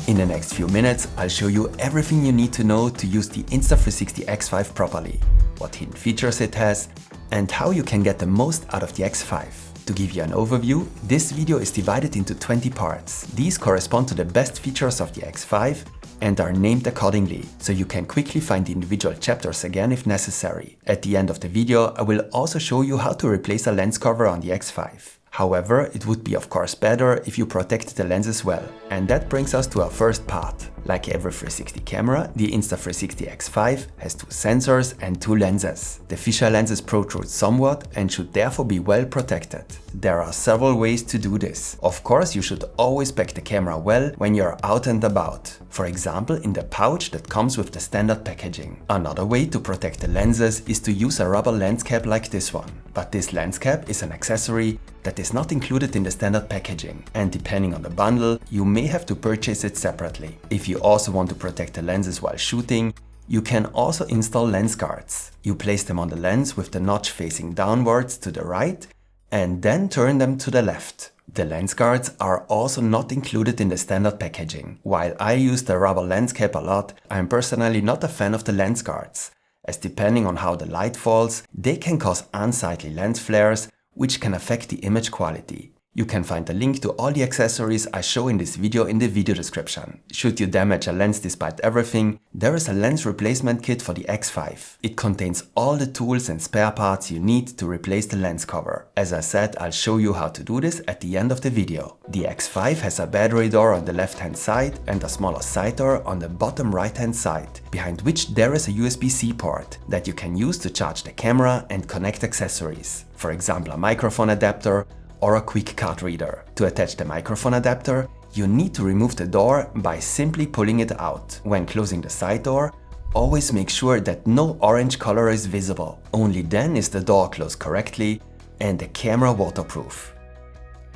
In the next few minutes, I'll show you everything you need to know to use the Insta360 X5 properly, what hidden features it has, and how you can get the most out of the X5. To give you an overview, this video is divided into 20 parts. These correspond to the best features of the X5 and are named accordingly, so you can quickly find the individual chapters again if necessary. At the end of the video, I will also show you how to replace a lens cover on the X5. However, it would be of course better if you protected the lens as well. And that brings us to our first part. Like every 360 camera, the Insta360 X5 has two sensors and two lenses. The fisheye lenses protrude somewhat and should therefore be well protected. There are several ways to do this. Of course, you should always pack the camera well when you're out and about. For example, in the pouch that comes with the standard packaging. Another way to protect the lenses is to use a rubber lens cap like this one. But this lens cap is an accessory that is not included in the standard packaging, and depending on the bundle, you may have to purchase it separately. If you also want to protect the lenses while shooting, you can also install lens guards. You place them on the lens with the notch facing downwards to the right and then turn them to the left. The lens guards are also not included in the standard packaging. While I use the rubber lens cap a lot, I am personally not a fan of the lens guards, as depending on how the light falls, they can cause unsightly lens flares, which can affect the image quality. You can find a link to all the accessories I show in this video in the video description. Should you damage a lens despite everything, there is a lens replacement kit for the X5. It contains all the tools and spare parts you need to replace the lens cover. As I said, I'll show you how to do this at the end of the video. The X5 has a battery door on the left hand side and a smaller side door on the bottom right hand side, behind which there is a USB-C port that you can use to charge the camera and connect accessories. For example, a microphone adapter or a quick card reader. To attach the microphone adapter, you need to remove the door by simply pulling it out. When closing the side door, always make sure that no orange color is visible. Only then is the door closed correctly and the camera waterproof.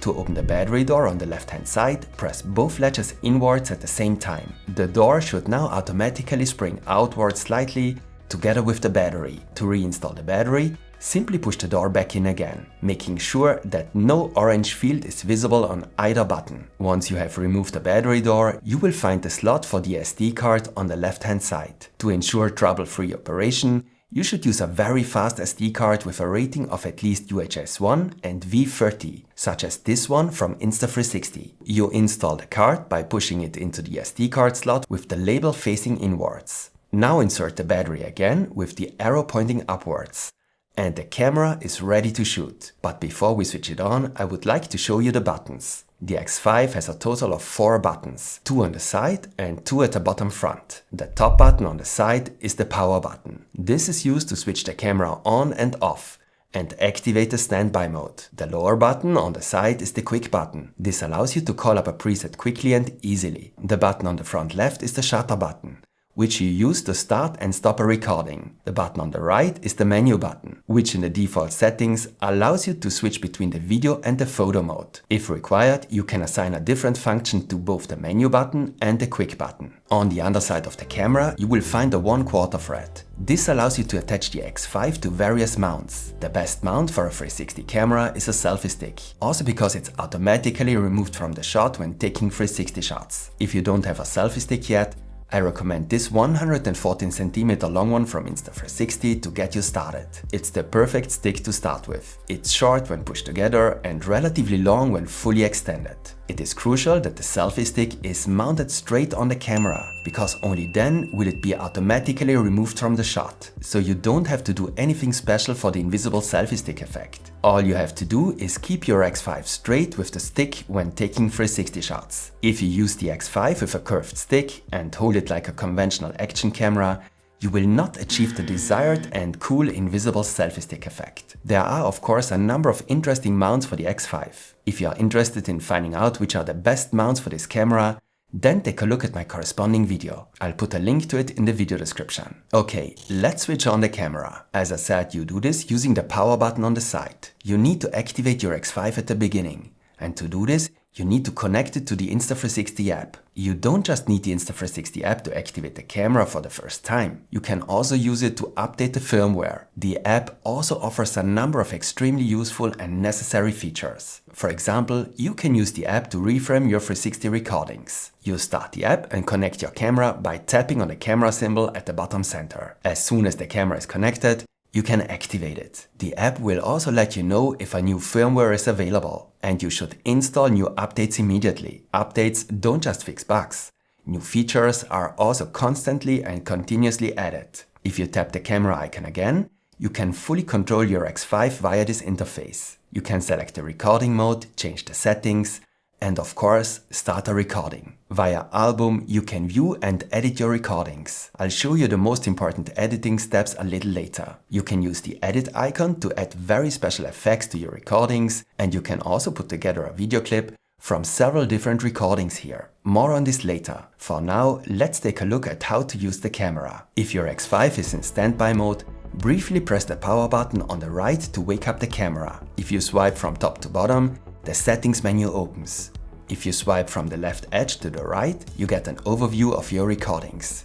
To open the battery door on the left hand side, press both latches inwards at the same time. The door should now automatically spring outwards slightly together with the battery. To reinstall the battery, simply push the door back in again, making sure that no orange field is visible on either button. Once you have removed the battery door, you will find the slot for the SD card on the left hand side. To ensure trouble-free operation, you should use a very fast SD card with a rating of at least UHS 1 and V30, such as this one from Insta360. You install the card by pushing it into the SD card slot with the label facing inwards. Now insert the battery again with the arrow pointing upwards. And the camera is ready to shoot. But before we switch it on, I would like to show you the buttons. The X5 has a total of 4 buttons, 2 on the side and 2 at the bottom front. The top button on the side is the power button. This is used to switch the camera on and off and activate the standby mode. The lower button on the side is the quick button. This allows you to call up a preset quickly and easily. The button on the front left is the shutter button, which you use to start and stop a recording. The button on the right is the menu button, which in the default settings allows you to switch between the video and the photo mode. If required, you can assign a different function to both the menu button and the quick button. On the underside of the camera, you will find the 1/4 thread. This allows you to attach the X5 to various mounts. The best mount for a 360 camera is a selfie stick, also because it's automatically removed from the shot when taking 360 shots. If you don't have a selfie stick yet, I recommend this 114 cm long one from Insta360 to get you started. It's the perfect stick to start with. It's short when pushed together and relatively long when fully extended. It is crucial that the selfie stick is mounted straight on the camera, because only then will it be automatically removed from the shot, so you don't have to do anything special for the invisible selfie stick effect. All you have to do is keep your X5 straight with the stick when taking 360 shots. If you use the X5 with a curved stick and hold it like a conventional action camera, you will not achieve the desired and cool invisible selfie stick effect. There are of course a number of interesting mounts for the X5. If you are interested in finding out which are the best mounts for this camera, then take a look at my corresponding video. I'll put a link to it in the video description. Okay, let's switch on the camera. As I said, you do this using the power button on the side. You need to activate your X5 at the beginning. And to do this, You need to connect it to the Insta360 app. You don't just need the Insta360 app to activate the camera for the first time. You can also use it to update the firmware. The app also offers a number of extremely useful and necessary features. For example, you can use the app to reframe your 360 recordings. You start the app and connect your camera by tapping on the camera symbol at the bottom center. As soon as the camera is connected, you can activate it. The app will also let you know if a new firmware is available, and you should install new updates immediately. Updates don't just fix bugs. New features are also constantly and continuously added. If you tap the camera icon again, you can fully control your X5 via this interface. You can select the recording mode, change the settings, and of course, start a recording. Via Album, you can view and edit your recordings. I'll show you the most important editing steps a little later. You can use the edit icon to add very special effects to your recordings, and you can also put together a video clip from several different recordings here. More on this later. For now, let's take a look at how to use the camera. If your X5 is in standby mode, briefly press the power button on the right to wake up the camera. If you swipe from top to bottom, the settings menu opens. If you swipe from the left edge to the right, you get an overview of your recordings.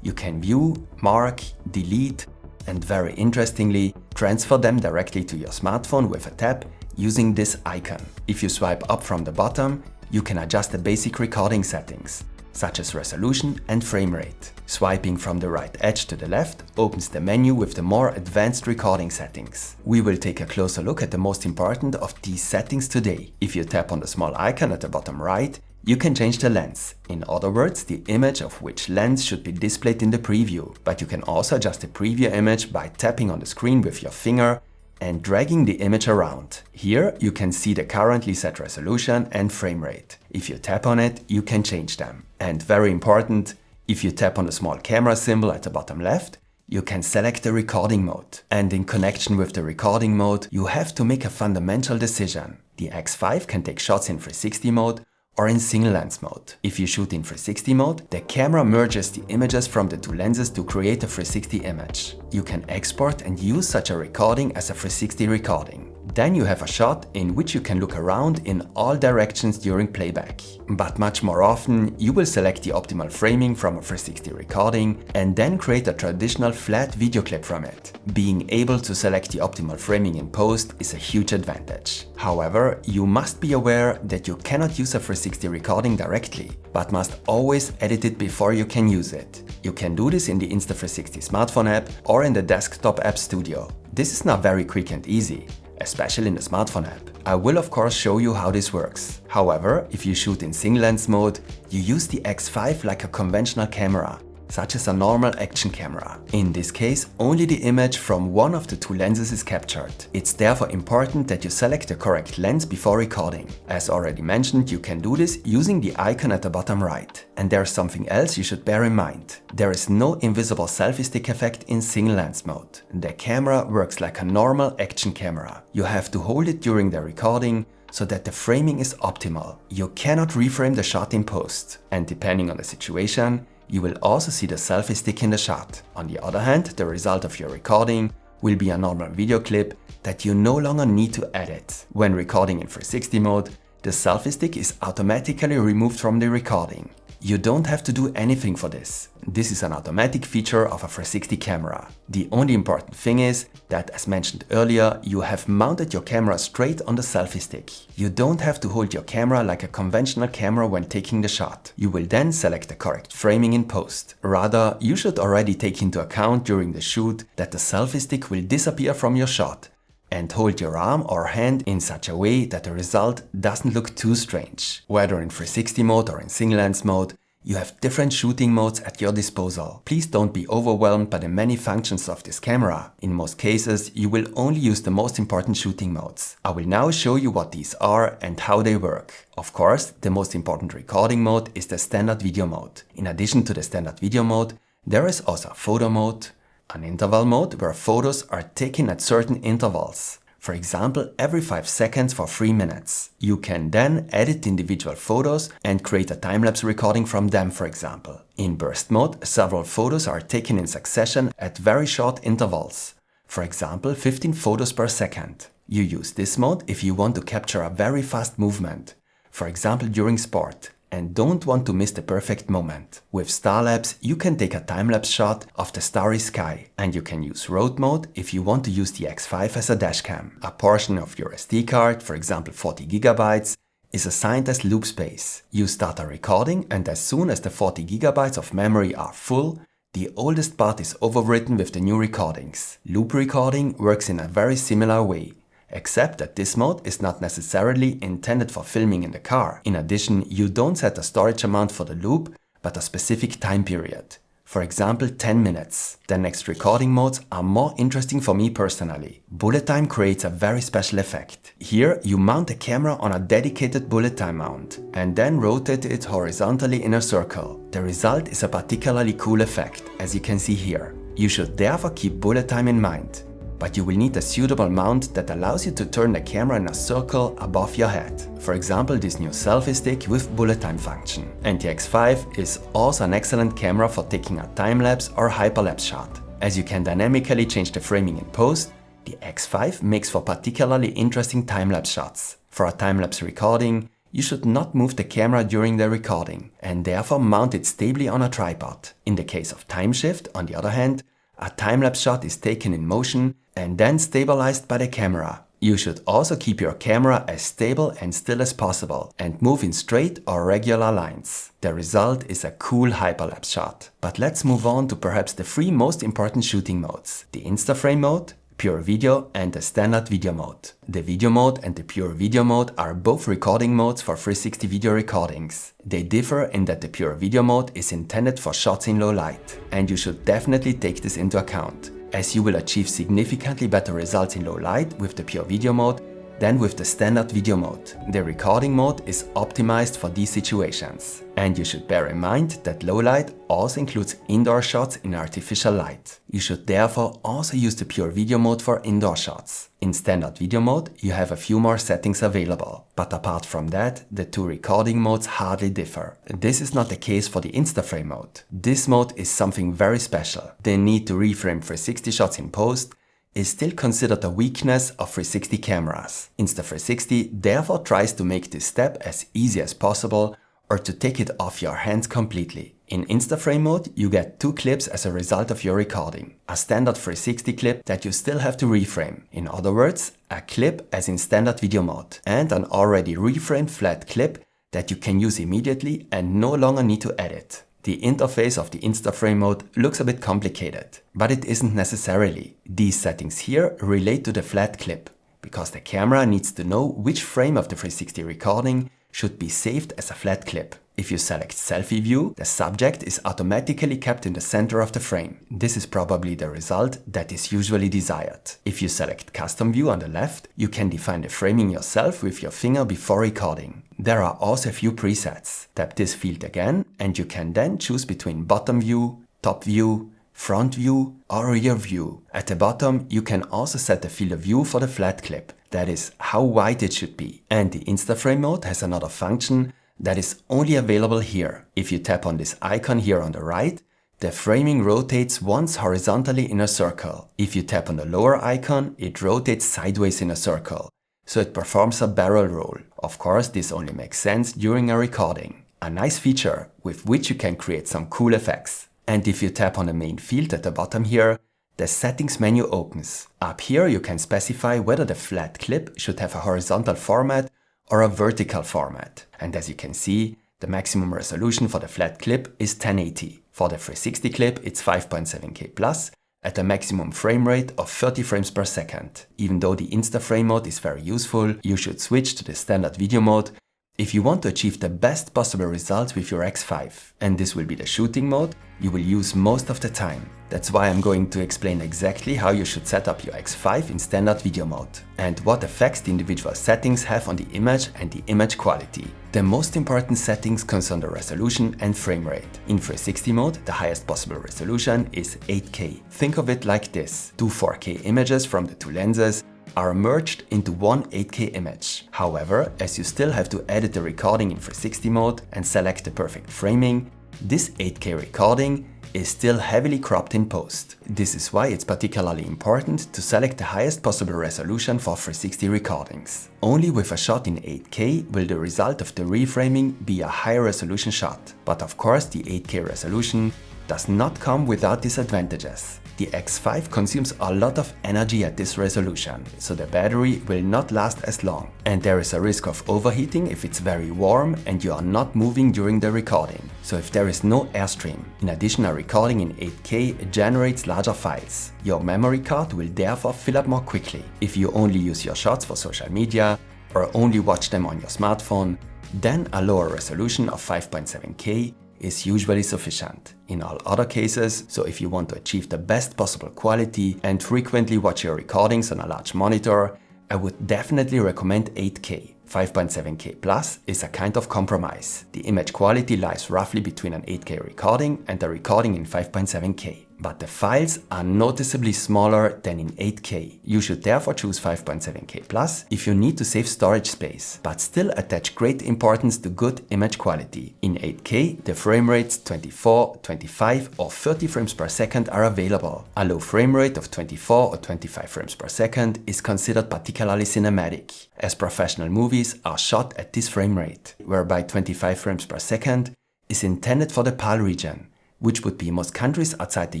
You can view, mark, delete, and very interestingly, transfer them directly to your smartphone with a tap using this icon. If you swipe up from the bottom, you can adjust the basic recording settings, such as resolution and frame rate. Swiping from the right edge to the left opens the menu with the more advanced recording settings. We will take a closer look at the most important of these settings today. If you tap on the small icon at the bottom right, you can change the lens. In other words, the image of which lens should be displayed in the preview. But you can also adjust the preview image by tapping on the screen with your finger and dragging the image around. Here you can see the currently set resolution and frame rate. If you tap on it, you can change them. And very important, if you tap on the small camera symbol at the bottom left, you can select the recording mode. And in connection with the recording mode, you have to make a fundamental decision. The X5 can take shots in 360 mode or in single lens mode. If you shoot in 360 mode, the camera merges the images from the two lenses to create a 360 image. You can export and use such a recording as a 360 recording. Then you have a shot in which you can look around in all directions during playback. But much more often, you will select the optimal framing from a 360 recording and then create a traditional flat video clip from it. Being able to select the optimal framing in post is a huge advantage. However, you must be aware that you cannot use a 360 recording directly, but must always edit it before you can use it. You can do this in the Insta360 smartphone app or in the desktop app Studio. This is not very quick and easy, especially in the smartphone app. I will of course show you how this works. However, if you shoot in single lens mode, you use the X5 like a conventional camera, such as a normal action camera. In this case, only the image from one of the two lenses is captured. It's therefore important that you select the correct lens before recording. As already mentioned, you can do this using the icon at the bottom right. And there's something else you should bear in mind. There is no invisible selfie stick effect in single lens mode. The camera works like a normal action camera. You have to hold it during the recording so that the framing is optimal. You cannot reframe the shot in post. And depending on the situation, you will also see the selfie stick in the shot. On the other hand, the result of your recording will be a normal video clip that you no longer need to edit. When recording in 360 mode, the selfie stick is automatically removed from the recording. You don't have to do anything for this. This is an automatic feature of a 360 camera. The only important thing is that, as mentioned earlier, you have mounted your camera straight on the selfie stick. You don't have to hold your camera like a conventional camera when taking the shot. You will then select the correct framing in post. Rather, you should already take into account during the shoot that the selfie stick will disappear from your shot, and hold your arm or hand in such a way that the result doesn't look too strange. Whether in 360 mode or in single lens mode, you have different shooting modes at your disposal. Please don't be overwhelmed by the many functions of this camera. In most cases, you will only use the most important shooting modes. I will now show you what these are and how they work. Of course, the most important recording mode is the standard video mode. In addition to the standard video mode, there is also a photo mode, an interval mode where photos are taken at certain intervals. For example, every 5 seconds for 3 minutes. You can then edit individual photos and create a time-lapse recording from them, for example. In burst mode, several photos are taken in succession at very short intervals. For example, 15 photos per second. You use this mode if you want to capture a very fast movement. for example during sport, and don't want to miss the perfect moment. With Starlapse, you can take a time-lapse shot of the starry sky, and you can use road mode if you want to use the X5 as a dashcam. A portion of your SD card, for example 40 GB, is assigned as loop space. You start a recording, and as soon as the 40 GB of memory are full, the oldest part is overwritten with the new recordings. Loop recording works in a very similar way, except that this mode is not necessarily intended for filming in the car. In addition, you don't set a storage amount for the loop, but a specific time period. For example, 10 minutes. The next recording modes are more interesting for me personally. Bullet time creates a very special effect. Here, you mount the camera on a dedicated bullet time mount and then rotate it horizontally in a circle. The result is a particularly cool effect, as you can see here. You should therefore keep bullet time in mind, but you will need a suitable mount that allows you to turn the camera in a circle above your head. For example, this new selfie stick with bullet time function. And the X5 is also an excellent camera for taking a time-lapse or hyperlapse shot. As you can dynamically change the framing in post, the X5 makes for particularly interesting time-lapse shots. For a time-lapse recording, you should not move the camera during the recording and therefore mount it stably on a tripod. In the case of Timeshift, on the other hand, a time-lapse shot is taken in motion and then stabilized by the camera. You should also keep your camera as stable and still as possible and move in straight or regular lines. The result is a cool hyperlapse shot. But let's move on to perhaps the three most important shooting modes: the InstaFrame mode, Pure Video and the Standard Video mode. The Video mode and the Pure Video mode are both recording modes for 360 video recordings. They differ in that the Pure Video mode is intended for shots in low light, and you should definitely take this into account, as you will achieve significantly better results in low light with the Pure Video mode than with the Standard Video mode. The recording mode is optimized for these situations. And you should bear in mind that low light also includes indoor shots in artificial light. You should therefore also use the Pure Video mode for indoor shots. In Standard Video mode, you have a few more settings available. But apart from that, the two recording modes hardly differ. This is not the case for the InstaFrame mode. This mode is something very special. The need to reframe 360 shots in post is still considered a weakness of 360 cameras. Insta360 therefore tries to make this step as easy as possible or to take it off your hands completely. In InstaFrame mode, you get two clips as a result of your recording. A standard 360 clip that you still have to reframe. In other words, a clip as in Standard Video mode, and an already reframed flat clip that you can use immediately and no longer need to edit. The interface of the InstaFrame mode looks a bit complicated, but it isn't necessarily. These settings here relate to the flat clip, because the camera needs to know which frame of the 360 recording should be saved as a flat clip. If you select Selfie View, the subject is automatically kept in the center of the frame. This is probably the result that is usually desired. If you select Custom View on the left, you can define the framing yourself with your finger before recording. There are also a few presets. Tap this field again and you can then choose between Bottom View, Top View, Front View or Rear View. At the bottom, you can also set the field of view for the flat clip. That is, how wide it should be. And the InstaFrame mode has another function that is only available here. If you tap on this icon here on the right, the framing rotates once horizontally in a circle. If you tap on the lower icon, it rotates sideways in a circle. So it performs a barrel roll. Of course, this only makes sense during a recording. A nice feature with which you can create some cool effects. And if you tap on the main field at the bottom here, the settings menu opens. Up here you can specify whether the flat clip should have a horizontal format or a vertical format. And as you can see, the maximum resolution for the flat clip is 1080. For the 360 clip, it's 5.7K plus at a maximum frame rate of 30 frames per second. Even though the InstaFrame mode is very useful, you should switch to the Standard Video mode if you want to achieve the best possible results with your X5. And this will be the shooting mode you will use most of the time. That's why I'm going to explain exactly how you should set up your X5 in Standard Video mode and what effects the individual settings have on the image and the image quality. The most important settings concern the resolution and frame rate. In 360 mode, the highest possible resolution is 8K. Think of it like this: two 4K images from the two lenses are merged into one 8K image. However, as you still have to edit the recording in 360 mode and select the perfect framing, this 8K recording is still heavily cropped in post. This is why it's particularly important to select the highest possible resolution for 360 recordings. Only with a shot in 8K will the result of the reframing be a high resolution shot. But of course, the 8K resolution does not come without disadvantages. The X5 consumes a lot of energy at this resolution, so the battery will not last as long. And there is a risk of overheating if it's very warm and you are not moving during the recording. So if there is no airstream. In addition, a recording in 8K generates larger files. Your memory card will therefore fill up more quickly. If you only use your shots for social media or only watch them on your smartphone, then a lower resolution of 5.7K is usually sufficient. In all other cases, so if you want to achieve the best possible quality and frequently watch your recordings on a large monitor, I would definitely recommend 8K. 5.7K plus is a kind of compromise. The image quality lies roughly between an 8K recording and a recording in 5.7K. But the files are noticeably smaller than in 8K. You should therefore choose 5.7K plus if you need to save storage space, but still attach great importance to good image quality. In 8K, the frame rates 24, 25 or 30 frames per second are available. A low frame rate of 24 or 25 frames per second is considered particularly cinematic, as professional movies are shot at this frame rate, whereby 25 frames per second is intended for the PAL region, which would be most countries outside the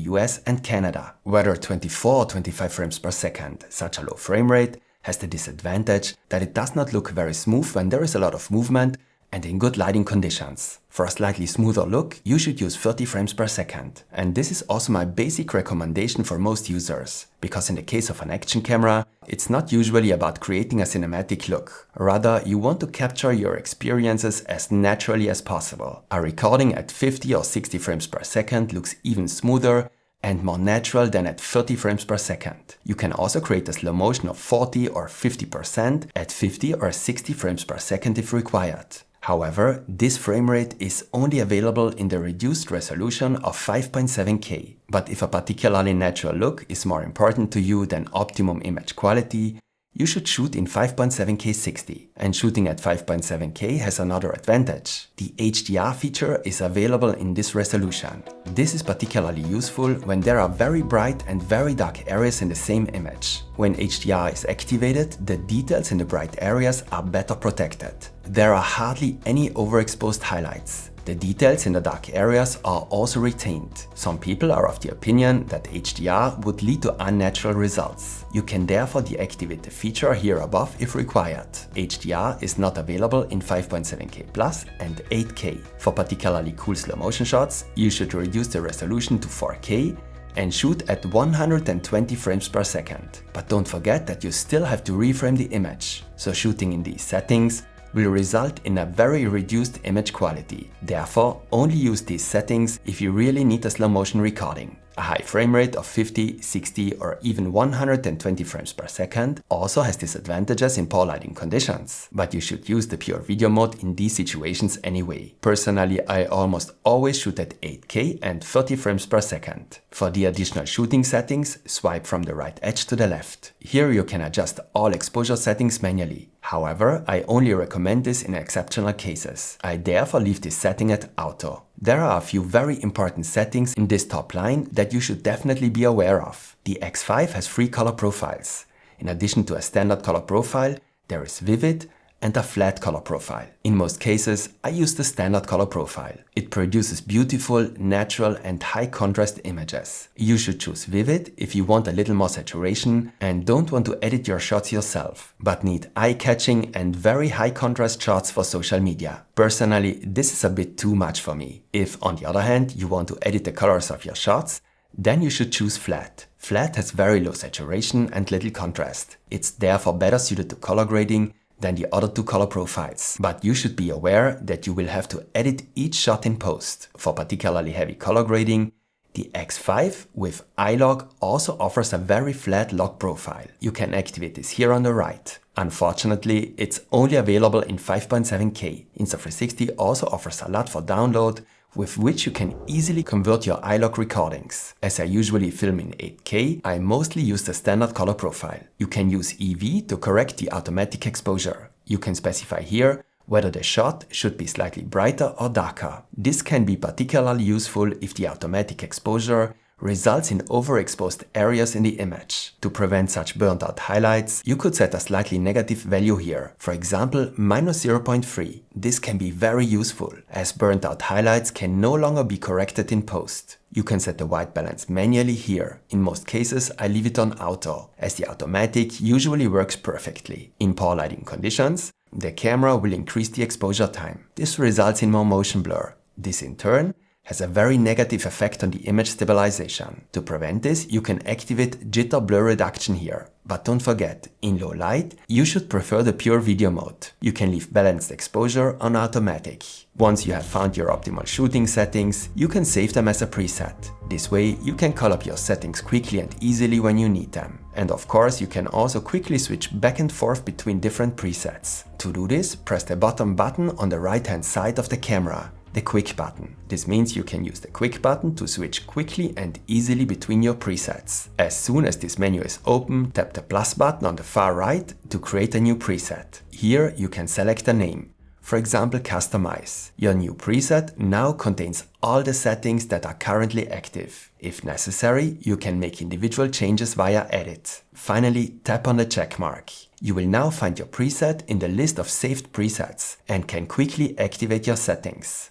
US and Canada. Whether 24 or 25 frames per second, such a low frame rate has the disadvantage that it does not look very smooth when there is a lot of movement and in good lighting conditions. For a slightly smoother look, you should use 30 frames per second. And this is also my basic recommendation for most users, because in the case of an action camera, it's not usually about creating a cinematic look. Rather, you want to capture your experiences as naturally as possible. A recording at 50 or 60 frames per second looks even smoother and more natural than at 30 frames per second. You can also create a slow motion of 40 or 50% at 50 or 60 frames per second if required. However, this frame rate is only available in the reduced resolution of 5.7K. But if a particularly natural look is more important to you than optimum image quality, you should shoot in 5.7K 60. And shooting at 5.7K has another advantage. The HDR feature is available in this resolution. This is particularly useful when there are very bright and very dark areas in the same image. When HDR is activated, the details in the bright areas are better protected. There are hardly any overexposed highlights. The details in the dark areas are also retained. Some people are of the opinion that HDR would lead to unnatural results. You can therefore deactivate the feature here above if required. HDR is not available in 5.7K plus and 8K. For particularly cool slow motion shots, you should reduce the resolution to 4K and shoot at 120 frames per second. But don't forget that you still have to reframe the image. So shooting in these settings will result in a very reduced image quality. Therefore, only use these settings if you really need a slow motion recording. A high frame rate of 50, 60 or even 120 frames per second also has disadvantages in poor lighting conditions. But you should use the pure video mode in these situations anyway. Personally, I almost always shoot at 8K and 30 frames per second. For the additional shooting settings, swipe from the right edge to the left. Here you can adjust all exposure settings manually. However, I only recommend this in exceptional cases. I therefore leave this setting at auto. There are a few very important settings in this top line that you should definitely be aware of. The X5 has 3 color profiles. In addition to a standard color profile, there is vivid and a flat color profile. In most cases, I use the standard color profile. It produces beautiful, natural and high contrast images. You should choose vivid if you want a little more saturation and don't want to edit your shots yourself, but need eye-catching and very high contrast shots for social media. Personally, this is a bit too much for me. If, on the other hand, you want to edit the colors of your shots, then you should choose flat. Flat has very low saturation and little contrast. It's therefore better suited to color grading than the other 2 color profiles. But you should be aware that you will have to edit each shot in post. For particularly heavy color grading, the X5 with iLog also offers a very flat log profile. You can activate this here on the right. Unfortunately, it's only available in 5.7K. Insta360 also offers a lot for download, with which you can easily convert your iLog recordings. As I usually film in 8K, I mostly use the standard color profile. You can use EV to correct the automatic exposure. You can specify here whether the shot should be slightly brighter or darker. This can be particularly useful if the automatic exposure results in overexposed areas in the image. To prevent such burnt out highlights, you could set a slightly negative value here, for example -0.3. This can be very useful, as burnt out highlights can no longer be corrected in post. You can set the white balance manually here. In most cases, I leave it on auto, as the automatic usually works perfectly. In poor lighting conditions, the camera will increase the exposure time. This results in more motion blur. This in turn has a very negative effect on the image stabilization. To prevent this, you can activate jitter blur reduction here. But don't forget, in low light, you should prefer the pure video mode. You can leave balanced exposure on automatic. Once you have found your optimal shooting settings, you can save them as a preset. This way, you can call up your settings quickly and easily when you need them. And of course, you can also quickly switch back and forth between different presets. To do this, press the bottom button on the right-hand side of the camera, the Quick button. This means you can use the Quick button to switch quickly and easily between your presets. As soon as this menu is open, tap the plus button on the far right to create a new preset. Here you can select a name, for example Customize. Your new preset now contains all the settings that are currently active. If necessary, you can make individual changes via Edit. Finally, tap on the check mark. You will now find your preset in the list of saved presets and can quickly activate your settings.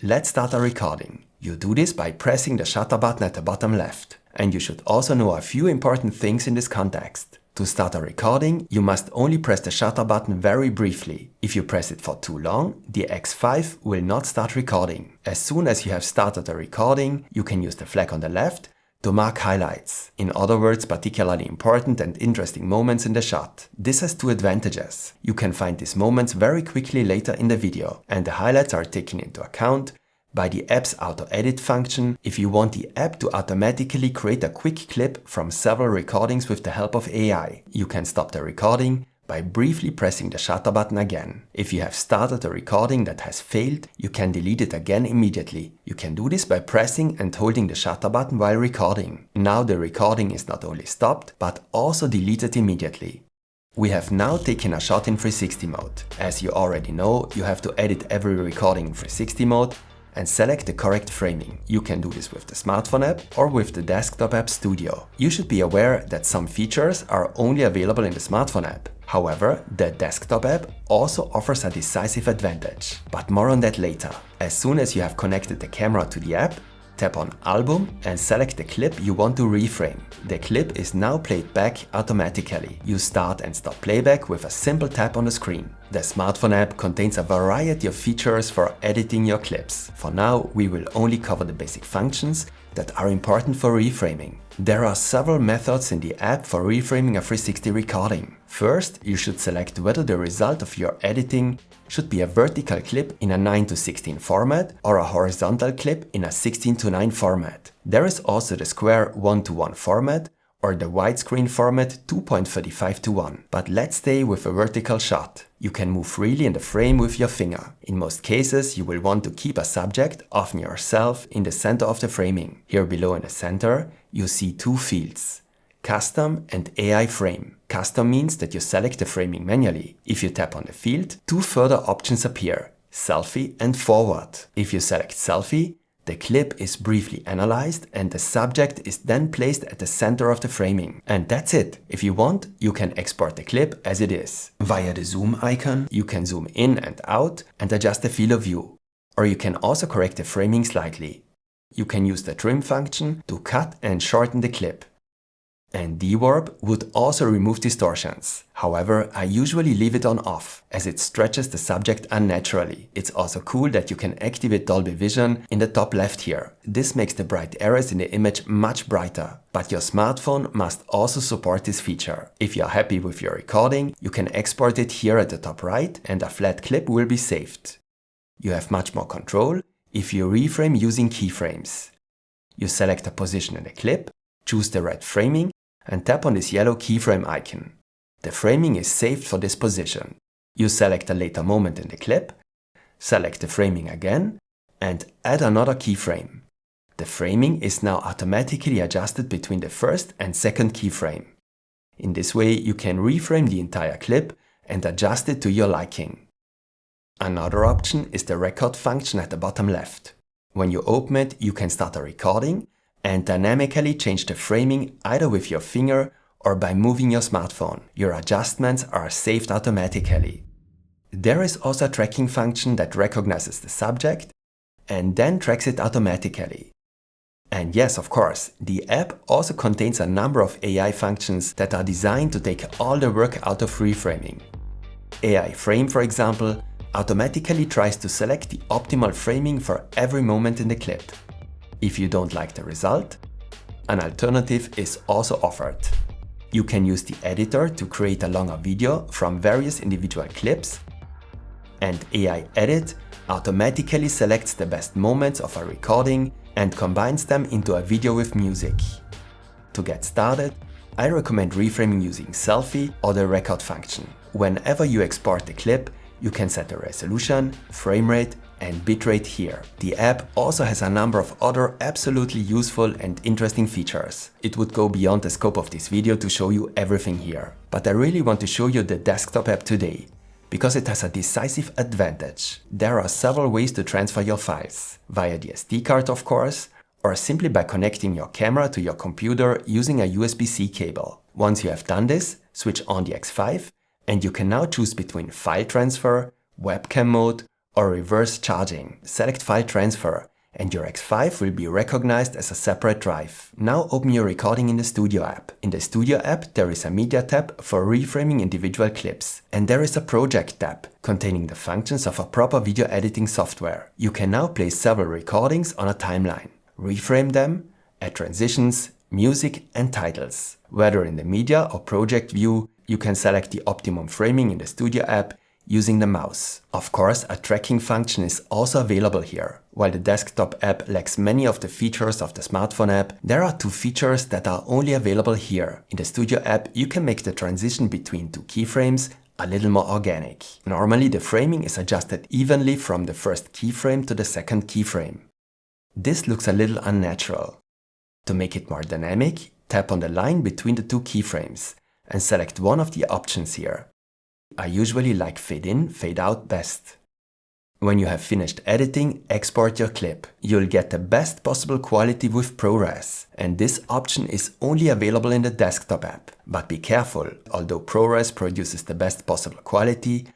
Let's start a recording. You do this by pressing the shutter button at the bottom left. And you should also know a few important things in this context. To start a recording, you must only press the shutter button very briefly. If you press it for too long, the X5 will not start recording. As soon as you have started a recording, you can use the flag on the left to mark highlights. In other words, particularly important and interesting moments in the shot. This has two advantages. You can find these moments very quickly later in the video, and the highlights are taken into account by the app's auto-edit function if you want the app to automatically create a quick clip from several recordings with the help of AI. You can stop the recording by briefly pressing the shutter button again. If you have started a recording that has failed, you can delete it again immediately. You can do this by pressing and holding the shutter button while recording. Now the recording is not only stopped, but also deleted immediately. We have now taken a shot in 360 mode. As you already know, you have to edit every recording in 360 mode and select the correct framing. You can do this with the smartphone app or with the desktop app Studio. You should be aware that some features are only available in the smartphone app. However, the desktop app also offers a decisive advantage. But more on that later. As soon as you have connected the camera to the app, tap on Album and select the clip you want to reframe. The clip is now played back automatically. You start and stop playback with a simple tap on the screen. The smartphone app contains a variety of features for editing your clips. For now, we will only cover the basic functions that are important for reframing. There are several methods in the app for reframing a 360 recording. First, you should select whether the result of your editing should be a vertical clip in a 9:16 format or a horizontal clip in a 16:9 format. There is also the square 1:1 format or the widescreen format 2.35:1. But let's stay with a vertical shot. You can move freely in the frame with your finger. In most cases, you will want to keep a subject, often yourself, in the center of the framing. Here below in the center, you see two fields, Custom and AI Frame. Custom means that you select the framing manually. If you tap on the field, two further options appear, Selfie and Forward. If you select Selfie, the clip is briefly analyzed and the subject is then placed at the center of the framing. And that's it. If you want, you can export the clip as it is. Via the zoom icon, you can zoom in and out and adjust the field of view. Or you can also correct the framing slightly. You can use the trim function to cut and shorten the clip. And dewarp would also remove distortions. However, I usually leave it on off, as it stretches the subject unnaturally. It's also cool that you can activate Dolby Vision in the top left here. This makes the bright areas in the image much brighter. But your smartphone must also support this feature. If you're happy with your recording, you can export it here at the top right and a flat clip will be saved. You have much more control if you reframe using keyframes. You select a position in the clip, choose the right framing, and tap on this yellow keyframe icon. The framing is saved for this position. You select a later moment in the clip, select the framing again, and add another keyframe. The framing is now automatically adjusted between the first and second keyframe. In this way, you can reframe the entire clip and adjust it to your liking. Another option is the record function at the bottom left. When you open it, you can start a recording and dynamically change the framing either with your finger or by moving your smartphone. Your adjustments are saved automatically. There is also a tracking function that recognizes the subject and then tracks it automatically. And yes, of course, the app also contains a number of AI functions that are designed to take all the work out of reframing. AI Frame, for example, automatically tries to select the optimal framing for every moment in the clip. If you don't like the result, an alternative is also offered. You can use the editor to create a longer video from various individual clips, and AI Edit automatically selects the best moments of a recording and combines them into a video with music. To get started, I recommend reframing using Selfie or the record function. Whenever you export the clip, you can set the resolution, frame rate, and bitrate here. The app also has a number of other absolutely useful and interesting features. It would go beyond the scope of this video to show you everything here. But I really want to show you the desktop app today, because it has a decisive advantage. There are several ways to transfer your files. Via the SD card, of course, or simply by connecting your camera to your computer using a USB-C cable. Once you have done this, switch on the X5, and you can now choose between file transfer, webcam mode, or reverse charging. Select file transfer, and your X5 will be recognized as a separate drive. Now open your recording in the Studio app. In the Studio app, there is a Media tab for reframing individual clips. And there is a Project tab, containing the functions of a proper video editing software. You can now place several recordings on a timeline, reframe them, add transitions, music and titles. Whether in the Media or Project view, you can select the optimum framing in the Studio app using the mouse. Of course, a tracking function is also available here. While the desktop app lacks many of the features of the smartphone app, there are two features that are only available here. In the Studio app, you can make the transition between two keyframes a little more organic. Normally, the framing is adjusted evenly from the first keyframe to the second keyframe. This looks a little unnatural. To make it more dynamic, tap on the line between the two keyframes and select one of the options here. I usually like fade in, fade out best. When you have finished editing, export your clip. You'll get the best possible quality with ProRes, and this option is only available in the desktop app. But be careful, although ProRes produces the best possible quality,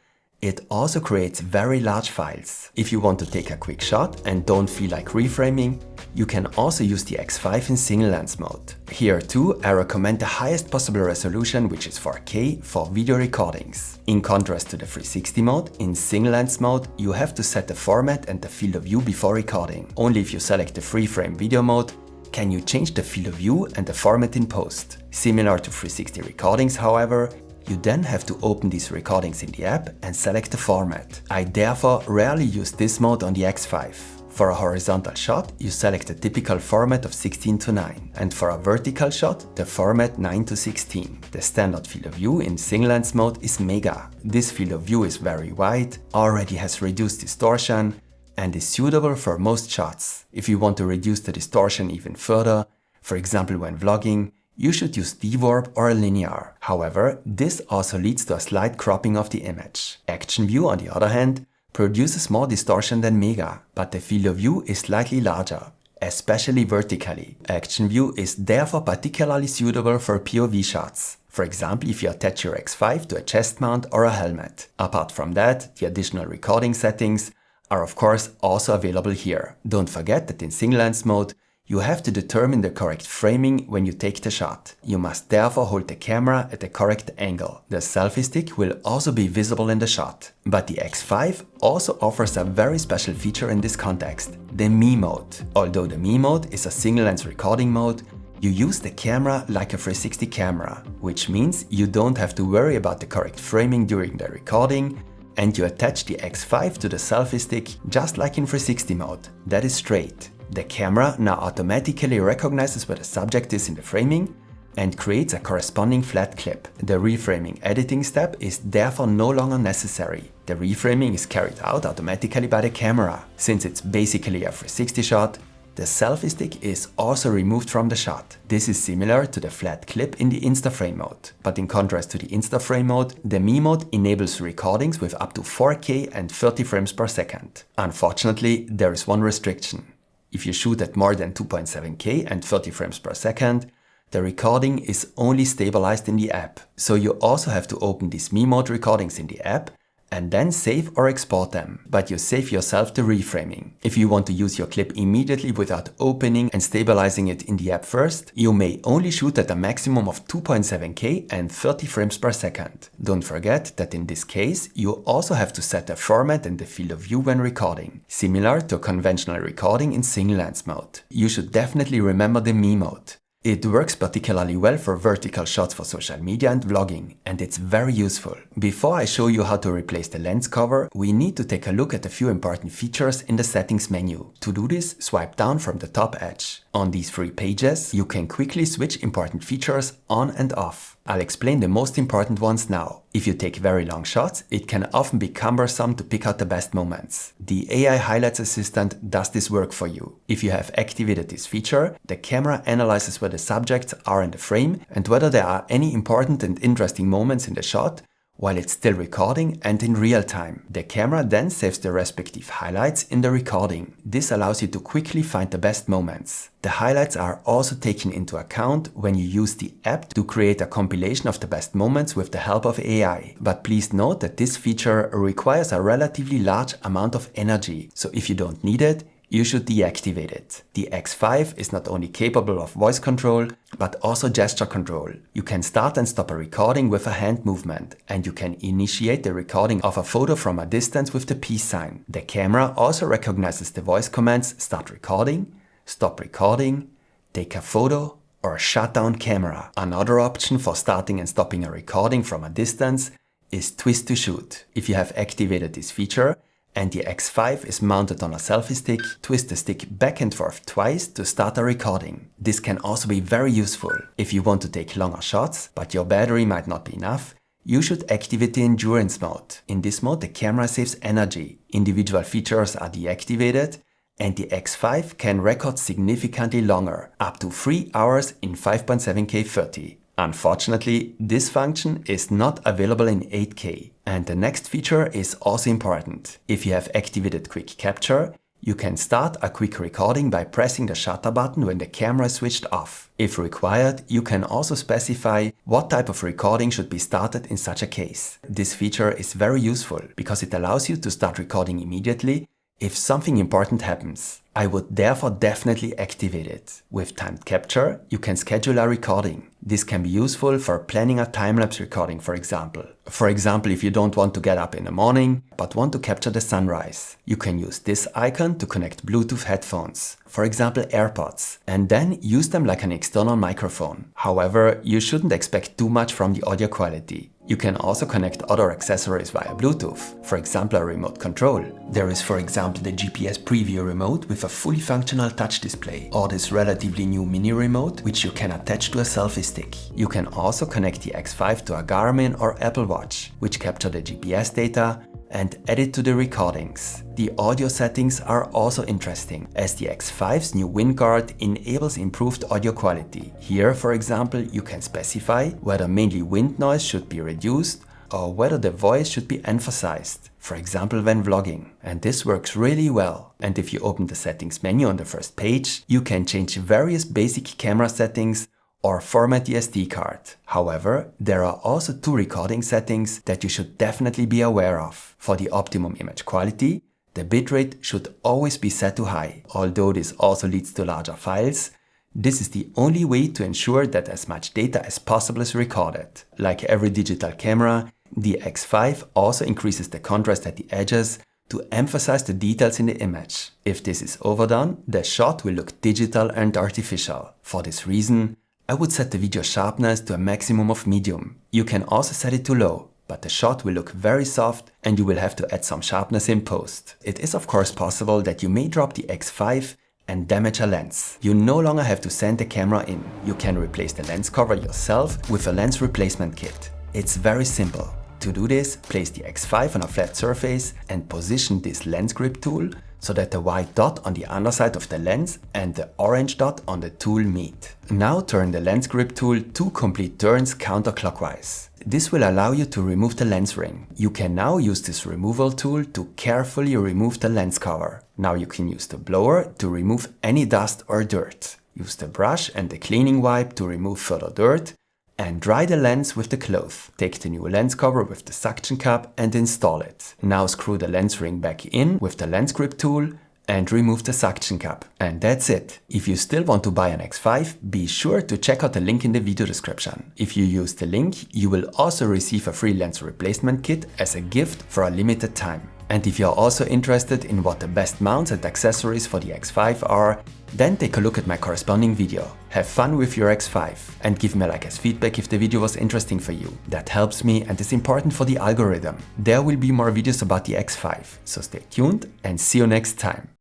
it also creates very large files. If you want to take a quick shot and don't feel like reframing, you can also use the X5 in single lens mode. Here too, I recommend the highest possible resolution, which is 4K for video recordings. In contrast to the 360 mode, in single lens mode, you have to set the format and the field of view before recording. Only if you select the free-frame video mode can you change the field of view and the format in post. Similar to 360 recordings, however, you then have to open these recordings in the app and select the format. I therefore rarely use this mode on the X5. For a horizontal shot, you select the typical format of 16:9, and for a vertical shot, the format 9:16. The standard field of view in single lens mode is Mega. This field of view is very wide, already has reduced distortion, and is suitable for most shots. If you want to reduce the distortion even further, for example when vlogging, you should use dewarp or linear. However, this also leads to a slight cropping of the image. Action view, on the other hand, produces more distortion than Mega, but the field of view is slightly larger, especially vertically. Action view is therefore particularly suitable for POV shots. For example, if you attach your X5 to a chest mount or a helmet. Apart from that, the additional recording settings are of course also available here. Don't forget that in single lens mode, you have to determine the correct framing when you take the shot. You must therefore hold the camera at the correct angle. The selfie stick will also be visible in the shot. But the X5 also offers a very special feature in this context, the Me mode. Although the Me mode is a single lens recording mode, you use the camera like a 360 camera, which means you don't have to worry about the correct framing during the recording, and you attach the X5 to the selfie stick just like in 360 mode. That is straight. The camera now automatically recognizes where the subject is in the framing and creates a corresponding flat clip. The reframing editing step is therefore no longer necessary. The reframing is carried out automatically by the camera. Since it's basically a 360 shot, The selfie stick is also removed from the shot. This is similar to the flat clip in the InstaFrame mode. But in contrast to the InstaFrame mode, the Me mode enables recordings with up to 4K and 30 frames per second. Unfortunately, there is one restriction. If you shoot at more than 2.7K and 30 frames per second, the recording is only stabilized in the app. So you also have to open these Me mode recordings in the app and then save or export them, but you save yourself the reframing. If you want to use your clip immediately without opening and stabilizing it in the app first, you may only shoot at a maximum of 2.7K and 30 frames per second. Don't forget that in this case, you also have to set the format and the field of view when recording, similar to a conventional recording in single lens mode. You should definitely remember the Me mode. It works particularly well for vertical shots for social media and vlogging, and it's very useful. Before I show you how to replace the lens cover, we need to take a look at a few important features in the settings menu. To do this, swipe down from the top edge. On these 3 pages, you can quickly switch important features on and off. I'll explain the most important ones now. If you take very long shots, it can often be cumbersome to pick out the best moments. The AI Highlights Assistant does this work for you. If you have activated this feature, the camera analyzes where the subjects are in the frame and whether there are any important and interesting moments in the shot while it's still recording and in real time. The camera then saves the respective highlights in the recording. This allows you to quickly find the best moments. The highlights are also taken into account when you use the app to create a compilation of the best moments with the help of AI. But please note that this feature requires a relatively large amount of energy, so if you don't need it, you should deactivate it. The X5 is not only capable of voice control, but also gesture control. You can start and stop a recording with a hand movement, and you can initiate the recording of a photo from a distance with the peace sign. The camera also recognizes the voice commands start recording, stop recording, take a photo, or shut down camera. Another option for starting and stopping a recording from a distance is twist to shoot. If you have activated this feature, and the X5 is mounted on a selfie stick, twist the stick back and forth twice to start a recording. This can also be very useful. If you want to take longer shots, but your battery might not be enough, you should activate the endurance mode. In this mode, the camera saves energy. Individual features are deactivated, and the X5 can record significantly longer, up to 3 hours in 5.7K 30. Unfortunately, this function is not available in 8K. And the next feature is also important. If you have activated Quick Capture, you can start a quick recording by pressing the shutter button when the camera is switched off. If required, you can also specify what type of recording should be started in such a case. This feature is very useful because it allows you to start recording immediately if something important happens. I would therefore definitely activate it. With timed capture, you can schedule a recording. This can be useful for planning a time-lapse recording, for example. For example, if you don't want to get up in the morning, but want to capture the sunrise. You can use this icon to connect Bluetooth headphones, for example AirPods, and then use them like an external microphone. However, you shouldn't expect too much from the audio quality. You can also connect other accessories via Bluetooth, for example a remote control. There is for example the GPS preview remote with a fully functional touch display, or this relatively new mini remote which you can attach to a selfie stick. You can also connect the X5 to a Garmin or Apple Watch, which capture the GPS data and add it to the recordings. The audio settings are also interesting, as the X5's new wind guard enables improved audio quality. Here, for example, you can specify whether mainly wind noise should be reduced or whether the voice should be emphasized, for example when vlogging. And this works really well. And if you open the settings menu on the first page, you can change various basic camera settings or format the SD card. However, there are also 2 recording settings that you should definitely be aware of. For the optimum image quality, the bitrate should always be set to high. Although this also leads to larger files, this is the only way to ensure that as much data as possible is recorded. Like every digital camera, the X5 also increases the contrast at the edges to emphasize the details in the image. If this is overdone, the shot will look digital and artificial. For this reason, I would set the video sharpness to a maximum of medium. You can also set it to low, but the shot will look very soft and you will have to add some sharpness in post. It is of course possible that you may drop the X5 and damage a lens. You no longer have to send the camera in. You can replace the lens cover yourself with a lens replacement kit. It's very simple. To do this, place the X5 on a flat surface and position this lens grip tool so that the white dot on the underside of the lens and the orange dot on the tool meet. Now turn the lens grip tool 2 complete turns counterclockwise. This will allow you to remove the lens ring. You can now use this removal tool to carefully remove the lens cover. Now you can use the blower to remove any dust or dirt. Use the brush and the cleaning wipe to remove further dirt, and dry the lens with the cloth. Take the new lens cover with the suction cup and install it. Now screw the lens ring back in with the lens grip tool and remove the suction cup. And that's it. If you still want to buy an X5, be sure to check out the link in the video description. If you use the link, you will also receive a free lens replacement kit as a gift for a limited time. And if you're also interested in what the best mounts and accessories for the X5 are, then take a look at my corresponding video. Have fun with your X5 and give me a like as feedback if the video was interesting for you. That helps me and is important for the algorithm. There will be more videos about the X5, so stay tuned and see you next time.